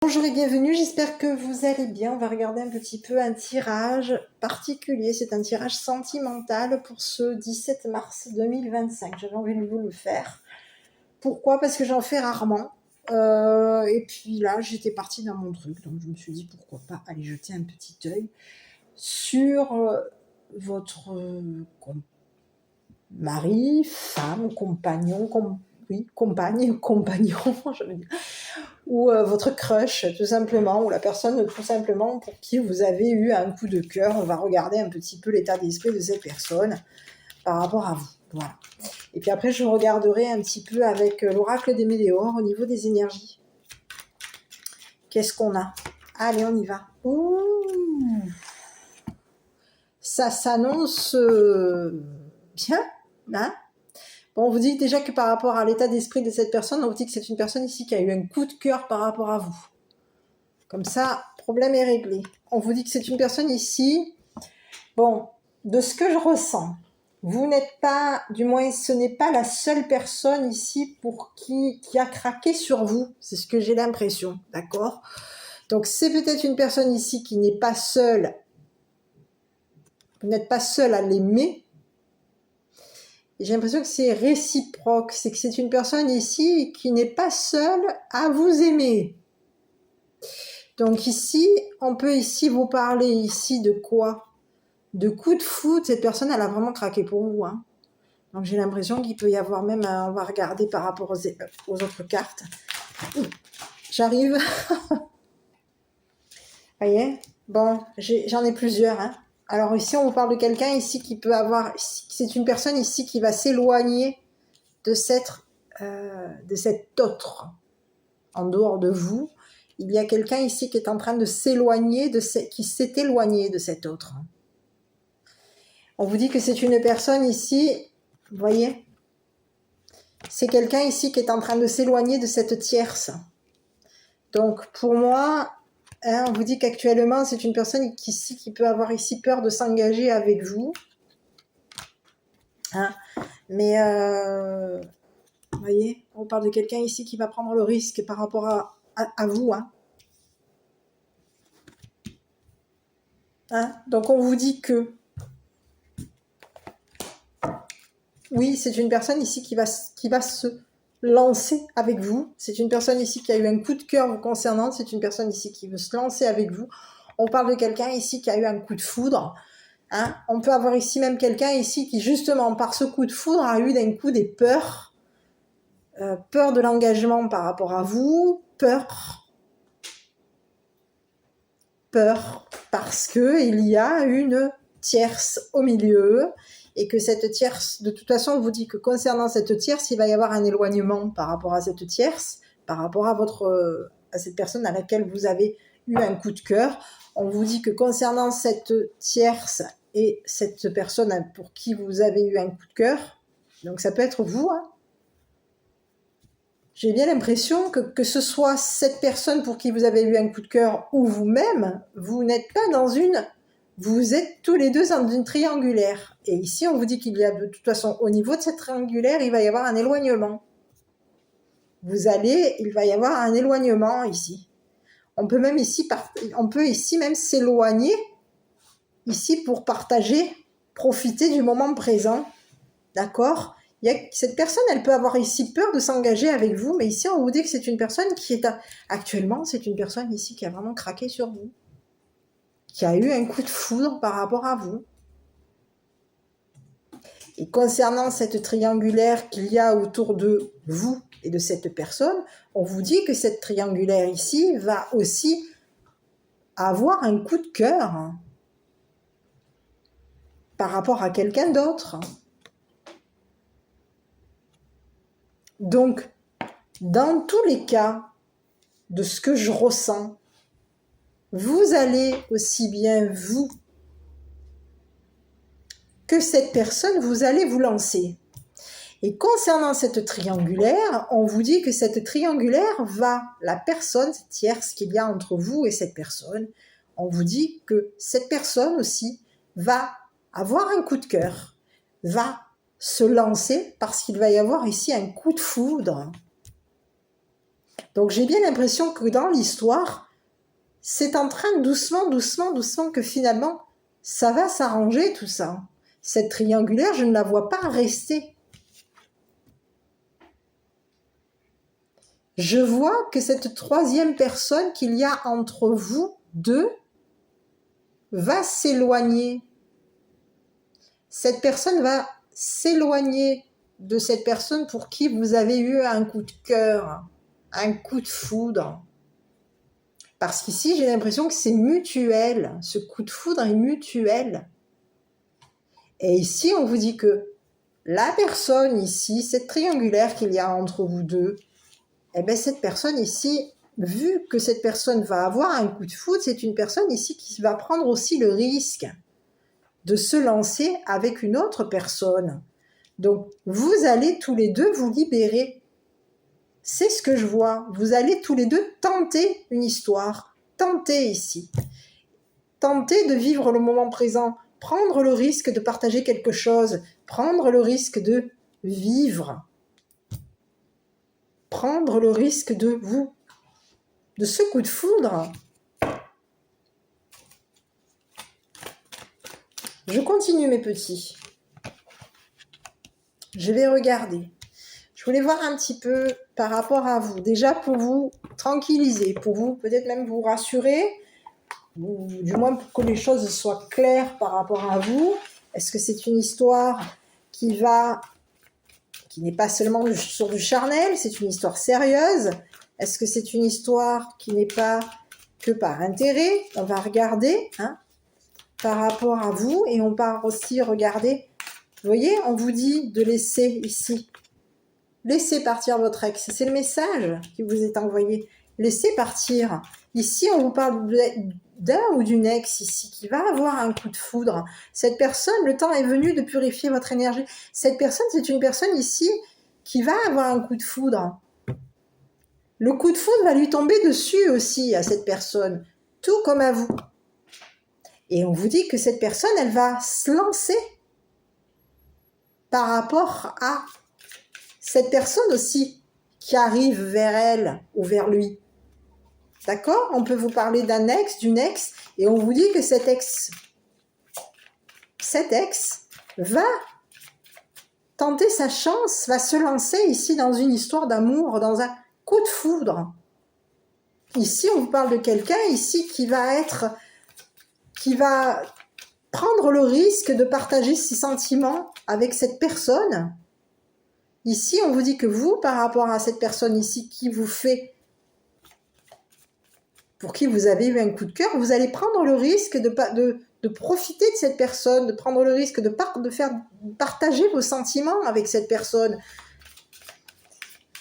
Bonjour et bienvenue, j'espère que vous allez bien. On va regarder un petit peu un tirage particulier. C'est un tirage sentimental pour ce 17 mars 2025. J'avais envie de vous le faire. Pourquoi? Parce que j'en fais rarement. Et puis là, j'étais partie dans mon truc. Donc je me suis dit, pourquoi pas aller jeter un petit œil sur votre mari, femme, compagnon, compagne, compagnon, je veux dire, ou votre crush, tout simplement, ou la personne, tout simplement, pour qui vous avez eu un coup de cœur. On va regarder un petit peu l'état d'esprit de cette personne par rapport à vous. Voilà. Et puis après, je regarderai un petit peu avec l'oracle des météores au niveau des énergies. Qu'est-ce qu'on a? Allez, on y va. Ouh, ça s'annonce bien, hein? Bon, on vous dit déjà que par rapport à l'état d'esprit de cette personne, on vous dit que c'est une personne ici qui a eu un coup de cœur par rapport à vous. Comme ça, problème est réglé. On vous dit que c'est une personne ici. Bon, de ce que je ressens, vous n'êtes pas, du moins ce n'est pas la seule personne ici pour qui a craqué sur vous. C'est ce que j'ai l'impression, d'accord? Donc c'est peut-être une personne ici qui n'est pas seule. Vous n'êtes pas seul à l'aimer. J'ai l'impression que c'est réciproque. C'est que c'est une personne ici qui n'est pas seule à vous aimer. Donc ici, on peut ici vous parler ici de quoi? De coup de foudre. Cette personne, elle a vraiment craqué pour vous. Hein. Donc j'ai l'impression qu'il peut y avoir même, on va regarder par rapport aux autres cartes. J'arrive. Voyez? Bon, j'en ai plusieurs. Hein. Alors ici, on vous parle de quelqu'un ici qui peut avoir... C'est une personne ici qui va s'éloigner de cet autre. En dehors de vous, il y a quelqu'un ici qui est en train de s'éloigner, qui s'est éloigné de cet autre. On vous dit que c'est une personne ici, vous voyez, c'est quelqu'un ici qui est en train de s'éloigner de cette tierce. Donc pour moi, hein, on vous dit qu'actuellement c'est une personne qui peut avoir ici peur de s'engager avec vous. Hein, mais vous voyez, on parle de quelqu'un ici qui va prendre le risque par rapport à vous. Hein. Hein, donc on vous dit que oui, c'est une personne ici qui va se lancer avec vous. C'est une personne ici qui a eu un coup de cœur vous concernant. C'est une personne ici qui veut se lancer avec vous. On parle de quelqu'un ici qui a eu un coup de foudre. Hein. On peut avoir ici même quelqu'un ici qui, justement, par ce coup de foudre, a eu d'un coup des peurs. Peur de l'engagement par rapport à vous. Peur parce qu'il y a une tierce au milieu. Et que cette tierce, de toute façon, on vous dit que concernant cette tierce, il va y avoir un éloignement par rapport à cette tierce, par rapport à cette personne à laquelle vous avez eu un coup de cœur. On vous dit que concernant cette tierce et cette personne pour qui vous avez eu un coup de cœur, donc ça peut être vous, hein. J'ai bien l'impression que ce soit cette personne pour qui vous avez eu un coup de cœur ou vous-même, vous n'êtes pas dans une... Vous êtes tous les deux dans une triangulaire. Et ici, on vous dit qu'il y a de toute façon, au niveau de cette triangulaire, il va y avoir un éloignement. Il va y avoir un éloignement ici. On peut même ici même s'éloigner ici pour partager, profiter du moment présent. D'accord? Cette personne, elle peut avoir ici peur de s'engager avec vous, mais ici, on vous dit que c'est une personne qui est... Actuellement, c'est une personne ici qui a vraiment craqué sur vous. Qui a eu un coup de foudre par rapport à vous. Et concernant cette triangulaire qu'il y a autour de vous et de cette personne, on vous dit que cette triangulaire ici va aussi avoir un coup de cœur par rapport à quelqu'un d'autre. Donc, dans tous les cas de ce que je ressens, vous allez aussi bien vous que cette personne, vous allez vous lancer. Et concernant cette triangulaire, on vous dit que cette triangulaire la personne tierce qu'il y a entre vous et cette personne, on vous dit que cette personne aussi va avoir un coup de cœur, va se lancer parce qu'il va y avoir ici un coup de foudre. Donc j'ai bien l'impression que dans l'histoire, c'est en train doucement, doucement, doucement que finalement, ça va s'arranger tout ça. Cette triangulaire, je ne la vois pas rester. Je vois que cette troisième personne qu'il y a entre vous deux va s'éloigner. Cette personne va s'éloigner de cette personne pour qui vous avez eu un coup de cœur, un coup de foudre. Parce qu'ici, j'ai l'impression que c'est mutuel. Ce coup de foudre est mutuel. Et ici, on vous dit que la personne ici, cette triangulaire qu'il y a entre vous deux, eh bien, cette personne ici, vu que cette personne va avoir un coup de foudre, c'est une personne ici qui va prendre aussi le risque de se lancer avec une autre personne. Donc, vous allez tous les deux vous libérer. C'est ce que je vois. Vous allez tous les deux tenter une histoire. Tenter ici. Tenter de vivre le moment présent. Prendre le risque de partager quelque chose. Prendre le risque de vivre. Prendre le risque de vous. De ce coup de foudre. Je continue mes petits. Je vais regarder. Je voulais voir un petit peu par rapport à vous. Déjà pour vous tranquilliser, pour vous peut-être même vous rassurer, ou du moins pour que les choses soient claires par rapport à vous. Est-ce que c'est une histoire qui n'est pas seulement sur du charnel, c'est une histoire sérieuse? Est-ce que c'est une histoire qui n'est pas que par intérêt? On va regarder par rapport à vous et on va aussi regarder. Vous voyez, on vous dit de laisser ici. Laissez partir votre ex. C'est le message qui vous est envoyé. Laissez partir. Ici, on vous parle d'un ou d'une ex ici qui va avoir un coup de foudre. Cette personne, le temps est venu de purifier votre énergie. Cette personne, c'est une personne ici qui va avoir un coup de foudre. Le coup de foudre va lui tomber dessus aussi à cette personne, tout comme à vous. Et on vous dit que cette personne, elle va se lancer par rapport à cette personne aussi qui arrive vers elle ou vers lui. D'accord? On peut vous parler d'un ex, d'une ex, et on vous dit que cet ex va tenter sa chance, va se lancer ici dans une histoire d'amour, dans un coup de foudre. Ici, on vous parle de quelqu'un ici qui va prendre le risque de partager ses sentiments avec cette personne. Ici, on vous dit que vous, par rapport à cette personne ici qui vous fait, pour qui vous avez eu un coup de cœur, vous allez prendre le risque de profiter de cette personne, de prendre le risque de faire partager vos sentiments avec cette personne.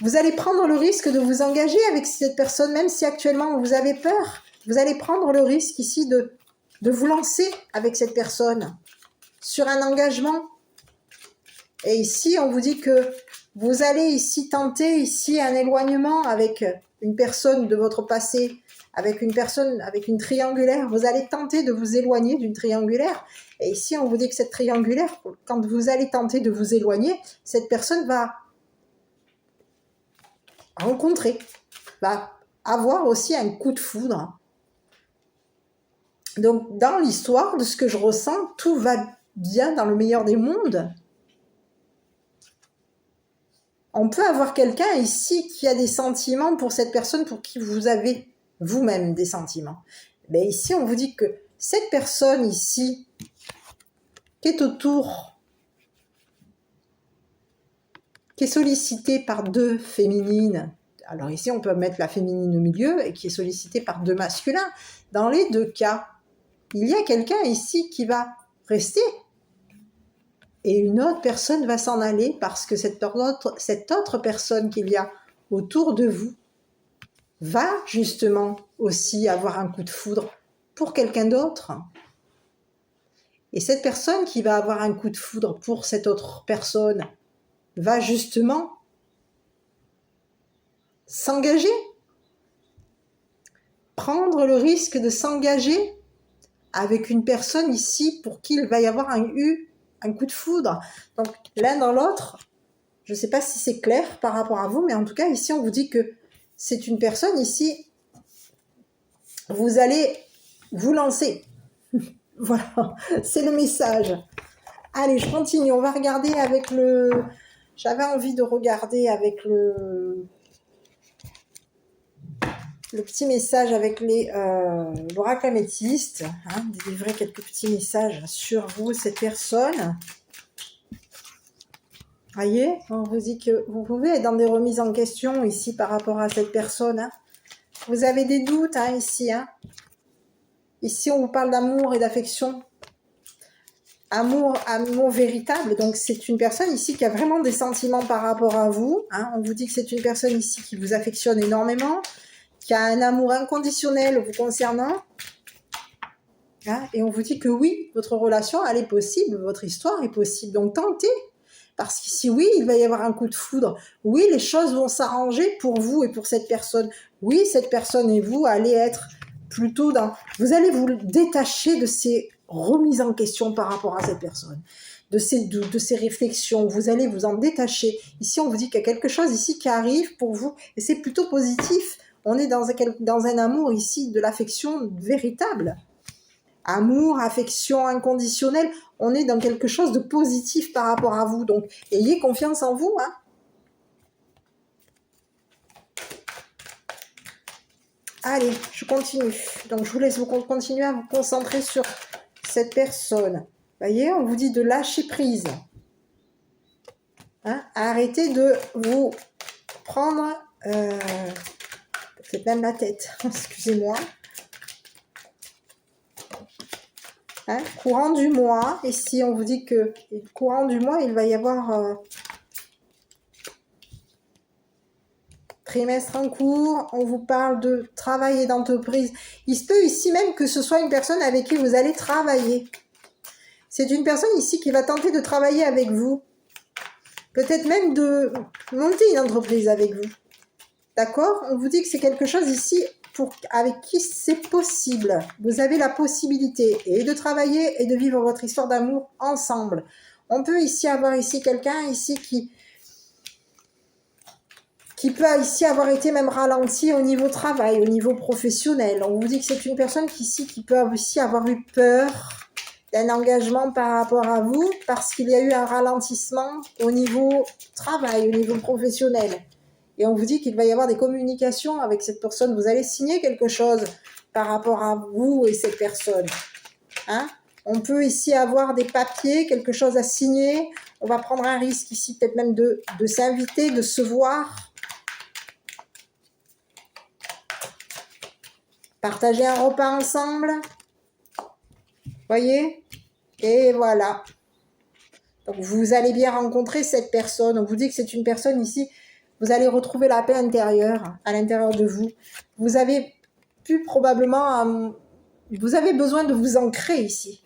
Vous allez prendre le risque de vous engager avec cette personne, même si actuellement vous avez peur. Vous allez prendre le risque ici de vous lancer avec cette personne sur un engagement. Et ici, on vous dit que vous allez ici tenter ici un éloignement avec une personne de votre passé, avec une personne, avec une triangulaire. Vous allez tenter de vous éloigner d'une triangulaire. Et ici, on vous dit que cette triangulaire, quand vous allez tenter de vous éloigner, cette personne va rencontrer, va avoir aussi un coup de foudre. Donc, dans l'histoire, de ce que je ressens, tout va bien dans le meilleur des mondes. On peut avoir quelqu'un ici qui a des sentiments pour cette personne pour qui vous avez vous-même des sentiments. Mais ici, on vous dit que cette personne ici, qui est autour, qui est sollicitée par deux féminines, alors ici, on peut mettre la féminine au milieu, et qui est sollicitée par deux masculins. Dans les deux cas, il y a quelqu'un ici qui va rester. Et une autre personne va s'en aller parce que cette autre personne qu'il y a autour de vous va justement aussi avoir un coup de foudre pour quelqu'un d'autre. Et cette personne qui va avoir un coup de foudre pour cette autre personne va justement s'engager, prendre le risque de s'engager avec une personne ici pour qui il va y avoir un coup de foudre. Donc, l'un dans l'autre, je ne sais pas si c'est clair par rapport à vous, mais en tout cas, ici, on vous dit que c'est une personne ici, vous allez vous lancer. Voilà, c'est le message. Allez, je continue. On va regarder avec le... J'avais envie de regarder avec le petit message avec l'oracle améthyste. Hein, délivrer quelques petits messages sur vous, cette personne. Voyez, on vous dit que vous pouvez être dans des remises en question ici par rapport à cette personne. Hein. Vous avez des doutes hein, ici. Hein. Ici, on vous parle d'amour et d'affection. Amour véritable. Donc, c'est une personne ici qui a vraiment des sentiments par rapport à vous. Hein. On vous dit que c'est une personne ici qui vous affectionne énormément, qui a un amour inconditionnel vous concernant. Hein. Et on vous dit que oui, votre relation, elle est possible, votre histoire est possible. Donc, tentez. Parce qu'ici, oui, il va y avoir un coup de foudre. Oui, les choses vont s'arranger pour vous et pour cette personne. Oui, cette personne et vous allez être plutôt dans... Vous allez vous détacher de ces remises en question par rapport à cette personne, de ces réflexions. Vous allez vous en détacher. Ici, on vous dit qu'il y a quelque chose ici qui arrive pour vous. Et c'est plutôt positif. On est dans un amour ici de l'affection véritable. Amour, affection inconditionnelle, on est dans quelque chose de positif par rapport à vous. Donc, ayez confiance en vous. Hein. Allez, je continue. Donc, je vous laisse vous continuer à vous concentrer sur cette personne. Vous voyez, on vous dit de lâcher prise. Hein, arrêtez de vous prendre... peut-être même la tête, excusez-moi. Hein, courant du mois, ici on vous dit que courant du mois, il va y avoir trimestre en cours, on vous parle de travail et d'entreprise. Il se peut ici même que ce soit une personne avec qui vous allez travailler. C'est une personne ici qui va tenter de travailler avec vous. Peut-être même de monter une entreprise avec vous. D'accord? On vous dit que c'est quelque chose ici avec qui c'est possible. Vous avez la possibilité et de travailler et de vivre votre histoire d'amour ensemble. On peut ici avoir ici quelqu'un ici qui peut ici avoir été même ralenti au niveau travail, au niveau professionnel. On vous dit que c'est une personne qui peut aussi avoir eu peur d'un engagement par rapport à vous parce qu'il y a eu un ralentissement au niveau travail, au niveau professionnel. Et on vous dit qu'il va y avoir des communications avec cette personne. Vous allez signer quelque chose par rapport à vous et cette personne. Hein? On peut ici avoir des papiers, quelque chose à signer. On va prendre un risque ici, peut-être même de s'inviter, de se voir. Partager un repas ensemble. Voyez? Et voilà. Donc vous allez bien rencontrer cette personne. On vous dit que c'est une personne ici... Vous allez retrouver la paix intérieure, à l'intérieur de vous. Vous avez probablement... vous avez besoin de vous ancrer ici,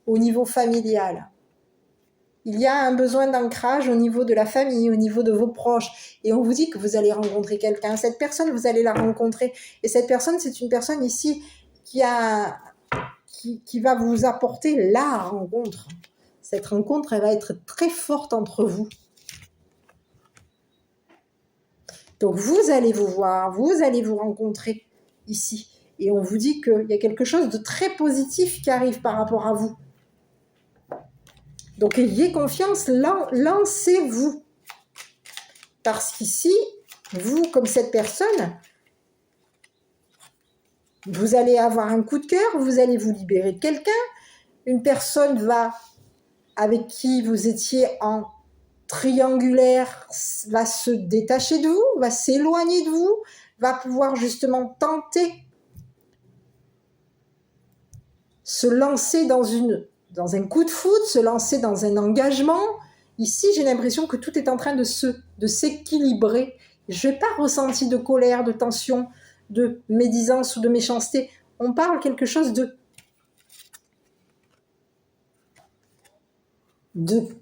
au niveau familial. Il y a un besoin d'ancrage au niveau de la famille, au niveau de vos proches. Et on vous dit que vous allez rencontrer quelqu'un. Cette personne, vous allez la rencontrer. Et cette personne, c'est une personne ici qui va vous apporter la rencontre. Cette rencontre, elle va être très forte entre vous. Donc, vous allez vous voir, vous allez vous rencontrer ici. Et on vous dit qu'il y a quelque chose de très positif qui arrive par rapport à vous. Donc, ayez confiance, lancez-vous. Parce qu'ici, vous, comme cette personne, vous allez avoir un coup de cœur, vous allez vous libérer de quelqu'un. Une personne avec qui vous étiez en triangulaire va se détacher de vous, va s'éloigner de vous, va pouvoir justement tenter se lancer dans un coup de foudre, se lancer dans un engagement. Ici, j'ai l'impression que tout est en train de s'équilibrer. Je n'ai pas ressenti de colère, de tension, de médisance ou de méchanceté. On parle quelque chose de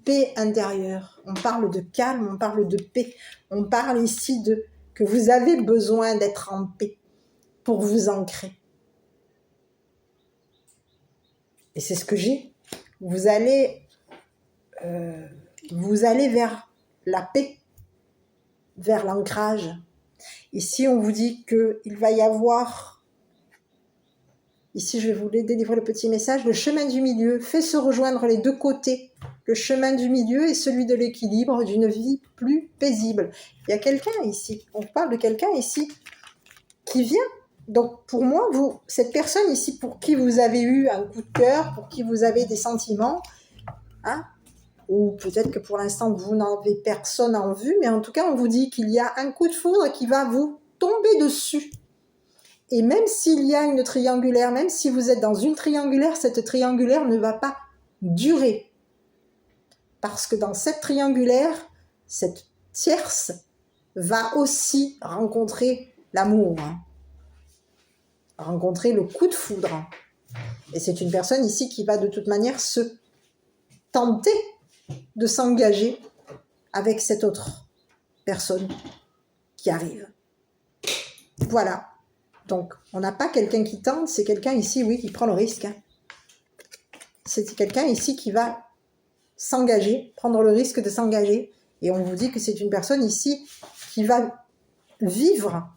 paix intérieure. On parle de calme, on parle de paix. On parle ici que vous avez besoin d'être en paix pour vous ancrer. Et c'est ce que j'ai. Vous allez vers la paix, vers l'ancrage. Ici, on vous dit qu'il va y avoir, ici je vais vous délivrer le petit message, le chemin du milieu fait se rejoindre les deux côtés. Le chemin du milieu est celui de l'équilibre, d'une vie plus paisible. Il y a quelqu'un ici, on parle de quelqu'un ici qui vient. Donc pour moi, vous, cette personne ici pour qui vous avez eu un coup de cœur, pour qui vous avez des sentiments, hein, ou peut-être que pour l'instant vous n'avez personne en vue, mais en tout cas on vous dit qu'il y a un coup de foudre qui va vous tomber dessus. Et même s'il y a une triangulaire, même si vous êtes dans une triangulaire, cette triangulaire ne va pas durer. Parce que dans cette triangulaire, cette tierce va aussi rencontrer l'amour, hein, rencontrer le coup de foudre. Et c'est une personne ici qui va de toute manière se tenter de s'engager avec cette autre personne qui arrive. Voilà. Donc, on n'a pas quelqu'un qui tente, c'est quelqu'un ici, oui, qui prend le risque. Hein. C'est quelqu'un ici qui va s'engager, prendre le risque de s'engager. Et on vous dit que c'est une personne ici qui va vivre.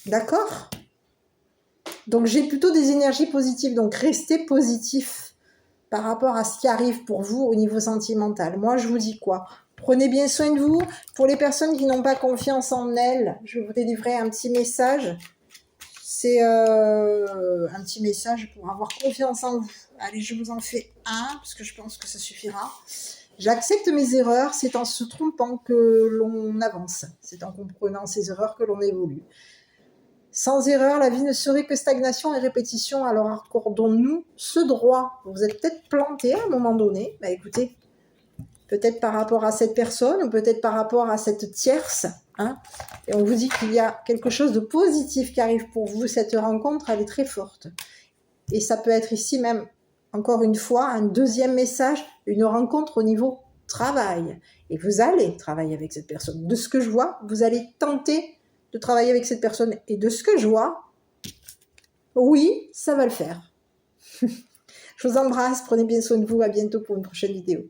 D'accord ? Donc, j'ai plutôt des énergies positives. Donc, restez positif par rapport à ce qui arrive pour vous au niveau sentimental. Moi, je vous dis quoi ? Prenez bien soin de vous. Pour les personnes qui n'ont pas confiance en elles, je vais vous délivrer un petit message. C'est un petit message pour avoir confiance en vous. Allez, je vous en fais un, parce que je pense que ça suffira. J'accepte mes erreurs, c'est en se trompant que l'on avance. C'est en comprenant ses erreurs que l'on évolue. Sans erreur, la vie ne serait que stagnation et répétition, alors accordons-nous ce droit. Vous êtes peut-être planté à un moment donné. Bah écoutez, peut-être par rapport à cette personne, ou peut-être par rapport à cette tierce, hein, et on vous dit qu'il y a quelque chose de positif qui arrive pour vous. Cette rencontre, elle est très forte. Et ça peut être ici même, encore une fois, un deuxième message, une rencontre au niveau travail. Et vous allez travailler avec cette personne. De ce que je vois, vous allez tenter de travailler avec cette personne. Et de ce que je vois, oui, ça va le faire. Je vous embrasse, prenez bien soin de vous, à bientôt pour une prochaine vidéo.